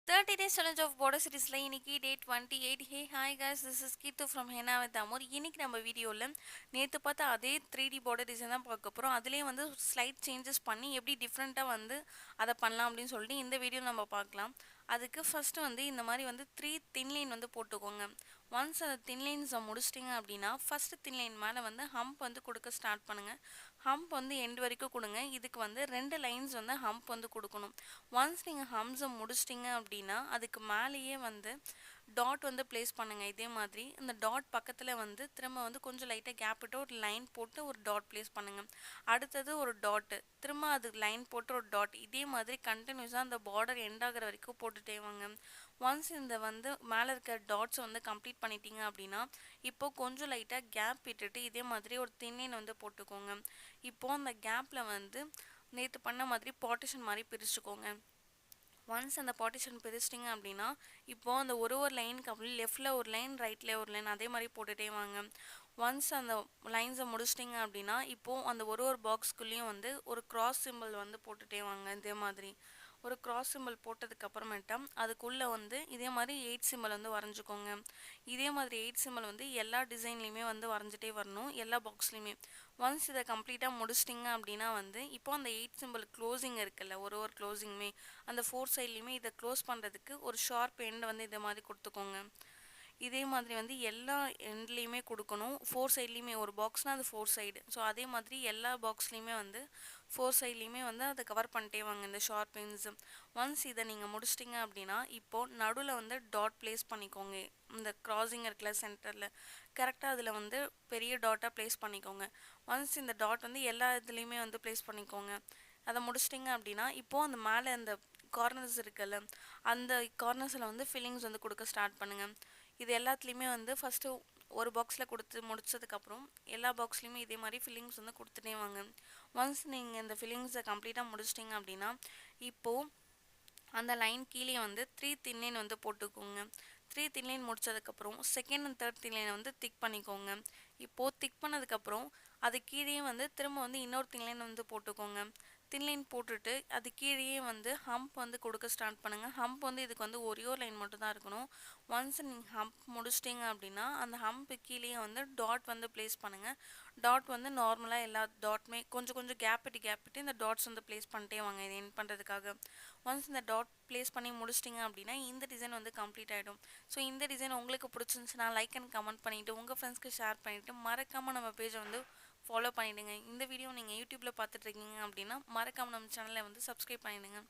30 days challenge of border cities இன்னைக்கு day 28. Hey hi guys, this is Keethu from Hena with அமூர். இன்னைக்கு நம்ம வீடியோவில் நேற்று பார்த்த அதே 3D border டிசைன் தான் பார்க்க போகிறோம். அதுலேயே வந்து ஸ்லைட் சேஞ்சஸ் பண்ணி எப்படி டிஃப்ரெண்ட்டாக வந்து அதை பண்ணலாம் அப்படின்னு சொல்லிட்டு இந்த வீடியோ நம்ம பார்க்கலாம். அதுக்கு ஃபஸ்ட்டு வந்து இந்த மாதிரி வந்து 3 தின் லைன் வந்து போட்டுக்கோங்க. ஒன்ஸ் அந்த தின் லைன்ஸை முடிச்சிட்டிங்க அப்படின்னா ஃபஸ்ட்டு தின் லைன் மேலே வந்து ஹம்ப் வந்து கொடுக்க ஸ்டார்ட் பண்ணுங்கள். ஹம்ப் வந்து எண்டு வரைக்கும் கொடுங்க. இதுக்கு வந்து 2 லைன்ஸ் வந்து ஹம்ப் வந்து கொடுக்கணும். ஒன்ஸ் நீங்கள் ஹம்ஸை முடிச்சிட்டிங்க அப்படின்னா அதுக்கு மேலேயே வந்து டாட் வந்து ப்ளேஸ் பண்ணுங்கள். இதே மாதிரி இந்த டாட் பக்கத்தில் வந்து திரும்ப வந்து கொஞ்சம் லைட்டாக கேப் விட்டு ஒரு லைன் போட்டு ஒரு டாட் ப்ளேஸ் பண்ணுங்கள். அடுத்தது ஒரு டாட்டு, திரும்ப அது லைன் போட்டு ஒரு டாட், இதே மாதிரி கண்டினியூஸாக அந்த பார்டர் எண்ட் ஆகிற வரைக்கும் போட்டுட்டே வாங்க. ஒன்ஸ் இந்த வந்து மேலே இருக்க டாட்ஸ் வந்து கம்ப்ளீட் பண்ணிட்டீங்க அப்படின்னா இப்போ கொஞ்சம் லைட்டாக கேப் விட்டுட்டு இதே மாதிரி ஒரு தின்னைன் வந்து போட்டுக்கோங்க. இப்போது அந்த கேப்பில் வந்து நேற்று பண்ண மாதிரி பார்ட்டிஷன் மாதிரி பிரிச்சுக்கோங்க. ஒன்ஸ் அந்த பார்ட்டிஷன் பிரிச்சிட்டிங்க அப்படின்னா இப்போது அந்த ஒரு லைனுக்கு அப்படி லெஃப்டில் ஒரு லைன் ரைட்டில் ஒரு லைன் அதே மாதிரி போட்டுகிட்டே வாங்க. ஒன்ஸ் அந்த லைன்ஸை முடிச்சிட்டிங்க அப்படின்னா இப்போது அந்த ஒரு பாக்ஸ்குள்ளேயும் வந்து ஒரு கிராஸ் சிம்பிள் வந்து போட்டுகிட்டே வாங்க. இதே மாதிரி ஒரு கிராஸ் சிம்பிள் போட்டதுக்கப்புறமேட்டா அதுக்குள்ளே வந்து இதே மாதிரி 8 சிம்பிள் வந்து வரைஞ்சிக்கோங்க. இதே மாதிரி 8 சிம்பிள் வந்து எல்லா டிசைன்லேயுமே வந்து வரைஞ்சிட்டே வரணும், எல்லா பாக்ஸ்லேயுமே. ஒன்ஸ் இதை கம்ப்ளீட்டாக முடிச்சிட்டிங்க அப்படின்னா வந்து இப்போ அந்த 8 சிம்பிள் க்ளோசிங் இருக்குல்ல, ஒரு க்ளோசிங்குமே அந்த 4 சைட்லேயுமே இதை க்ளோஸ் பண்ணுறதுக்கு ஒரு ஷார்ப் எண்ட் வந்து இதை மாதிரி கொடுத்துக்கோங்க. இதே மாதிரி வந்து எல்லா எண்ட்லேயுமே கொடுக்கணும். 4 சைட்லேயுமே ஒரு பாக்ஸ்னால் அது 4 சைடு. ஸோ அதே மாதிரி எல்லா பாக்ஸ்லேயுமே வந்து 4 சைட்லேயுமே வந்து அதை கவர் பண்ணிட்டே வாங்க இந்த ஷார்ப் பென்ஸு. ஒன்ஸ் இதை நீங்கள் முடிச்சிட்டிங்க அப்படின்னா இப்போது நடுவில் வந்து டாட் ப்ளேஸ் பண்ணிக்கோங்க. இந்த க்ராசிங் இருக்குல்ல சென்டரில், கரெக்டாக அதில் வந்து பெரிய டாட்டாக ப்ளேஸ் பண்ணிக்கோங்க. ஒன்ஸ் இந்த டாட் வந்து எல்லா இதுலேயுமே வந்து ப்ளேஸ் பண்ணிக்கோங்க. அதை முடிச்சிட்டிங்க அப்படின்னா இப்போது அந்த மேலே அந்த கார்னர்ஸ் இருக்குல்ல, அந்த கார்னர்ஸில் வந்து ஃபில்லிங்ஸ் வந்து கொடுக்க ஸ்டார்ட் பண்ணுங்கள். இது எல்லாத்துலேயுமே வந்து ஃபஸ்ட்டு ஒரு பாக்ஸில் கொடுத்து முடிச்சதுக்கப்புறம் எல்லா பாக்ஸ்லேயுமே இதே மாதிரி ஃபில்லிங்ஸ் வந்து கொடுத்துட்டே வாங்க. ஒன்ஸ் நீங்கள் இந்த ஃபில்லிங்ஸை கம்ப்ளீட்டாக முடிச்சிட்டிங்க அப்படின்னா இப்போது அந்த லைன் கீழே வந்து 3 தின் லைன் வந்து போட்டுக்கோங்க. 3 தின் லைன் முடிச்சதுக்கப்புறம் செகண்ட் அண்ட் தேர்ட் தின் லைனை வந்து திக் பண்ணிக்கோங்க. இப்போது திக் பண்ணதுக்கப்புறம் அது கீழே வந்து திரும்ப வந்து இன்னொரு தின் லைன் வந்து போட்டுக்கோங்க. தின் லைன் போட்டுட்டு அது கீழேயே வந்து ஹம்ப் வந்து கொடுக்க ஸ்டார்ட் பண்ணுங்கள். ஹம்ப் வந்து இதுக்கு வந்து ஒரே ஒரு லைன் மட்டும் தான் இருக்கணும். ஒன்ஸ் நீங்கள் ஹம்ப் முடிச்சிட்டிங்க அப்படின்னா அந்த ஹம்ப்பு கீழேயே வந்து டாட் வந்து ப்ளேஸ் பண்ணுங்கள். டாட் வந்து நார்மலாக எல்லா டாட்டுமே கொஞ்சம் கொஞ்சம் கேப் விட்டு இந்த டாட்ஸ் வந்து ப்ளேஸ் பண்ணிட்டே வாங்க இது என் பண்ணுறதுக்காக. ஒன்ஸ் இந்த டாட் ப்ளேஸ் பண்ணி முடிச்சிட்டிங்க அப்படின்னா இந்த டிசைன் வந்து கம்ப்ளீட் ஆகிடும். ஸோ இந்த டிசைன் உங்களுக்கு பிடிச்சிருந்துச்சுன்னா லைக் அண்ட் கமெண்ட் பண்ணிவிட்டு உங்கள் ஃப்ரெண்ட்ஸ்க்கு ஷேர் பண்ணிவிட்டு மறக்காமல் நம்ம பேஜை வந்து ஃபாலோ பண்ணிவிடுங்க. இந்த வீடியோ நீங்கள் யூடியூப்பில் பார்த்துட்ருக்கீங்க அப்படின்னா மறக்காமல் நம்ம சேனலை வந்து சப்ஸ்கிரைப் பண்ணிவிடுங்க.